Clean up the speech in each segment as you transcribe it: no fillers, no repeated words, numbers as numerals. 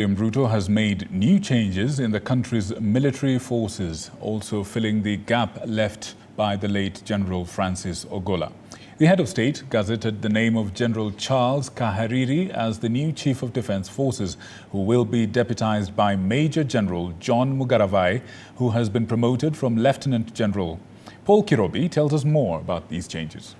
Ruto has made new changes in the country's military forces, also filling the gap left by the late General Francis Ogola. The head of state gazetted the name of General Charles Kahariri as the new Chief of Defence Forces, who will be deputized by Major General John Mugaravai, who has been promoted from Lieutenant General. Paul Kirobi tells us more about these changes.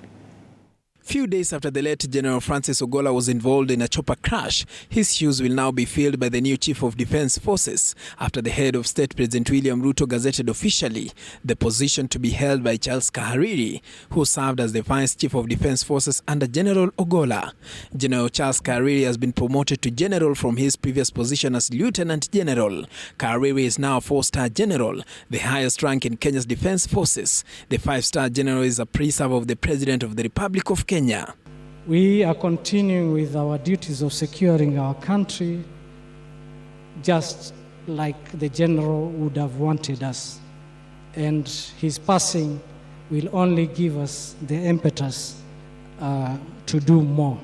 Few days after the late General Francis Ogola was involved in a chopper crash, his shoes will now be filled by the new Chief of Defence Forces after the head of state President William Ruto gazetted officially the position to be held by Charles Kahariri, who served as the Vice Chief of Defence Forces under General Ogola. General Charles Kahariri has been promoted to General from his previous position as Lieutenant General. Kahariri is now a 4-star General, the highest rank in Kenya's Defence Forces. The 5-star General is a pre-serve of the President of the Republic of Kenya. We are continuing with our duties of securing our country, just like the general would have wanted us. And his passing will only give us the impetus to do more.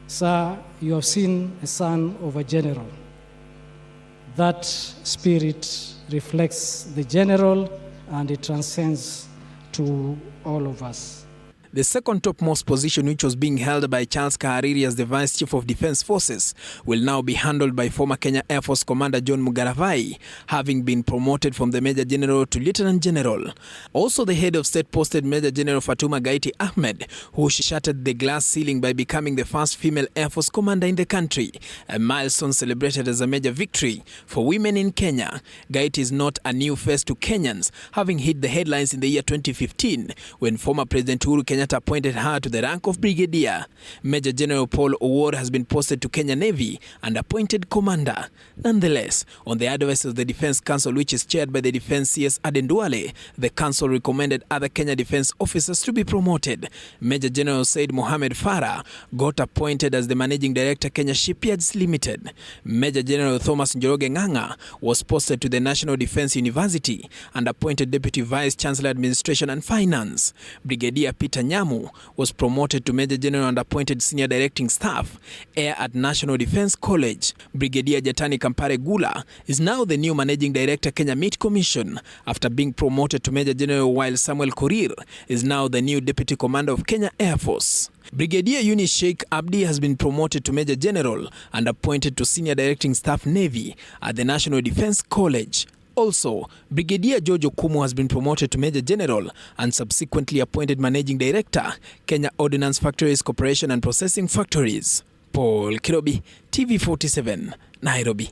Sir, you have seen a son of a general. That spirit reflects the general and it transcends to all of us. The second topmost position, which was being held by Charles Kahariri as the Vice Chief of Defence Forces, will now be handled by former Kenya Air Force Commander John Mugaravai, having been promoted from the Major General to Lieutenant General. Also, the head of state posted Major General Fatuma Gaiti Ahmed, who shattered the glass ceiling by becoming the first female Air Force commander in the country, a milestone celebrated as a major victory for women in Kenya. Gaiti is not a new face to Kenyans, having hit the headlines in the year 2015 when former President Uhuru Kenyatta appointed her to the rank of brigadier. Major General Paul Owuor has been posted to Kenya Navy and appointed commander. Nonetheless, on the advice of the Defence Council, which is chaired by the Defence CS Aden Duale, the council recommended other Kenya defence officers to be promoted. Major General Said Mohamed Farah got appointed as the Managing Director, Kenya Shipyards Limited. Major General Thomas Njoroge Ng'ang'a was posted to the National Defence University and appointed Deputy Vice Chancellor Administration and Finance. Brigadier Peter Nyamu was promoted to Major General and appointed Senior Directing Staff, Air at National Defence College. Brigadier Jatani Kampare Gula is now the new Managing Director, Kenya Meat Commission, after being promoted to Major General, while Samuel Korir is now the new Deputy Commander of Kenya Air Force. Brigadier Yunus Sheikh Abdi has been promoted to Major General and appointed to Senior Directing Staff, Navy at the National Defence College. Also, Brigadier George Okumu has been promoted to Major General and subsequently appointed Managing Director, Kenya Ordnance Factories Corporation and Processing Factories. Paul Kirobi, TV47, Nairobi.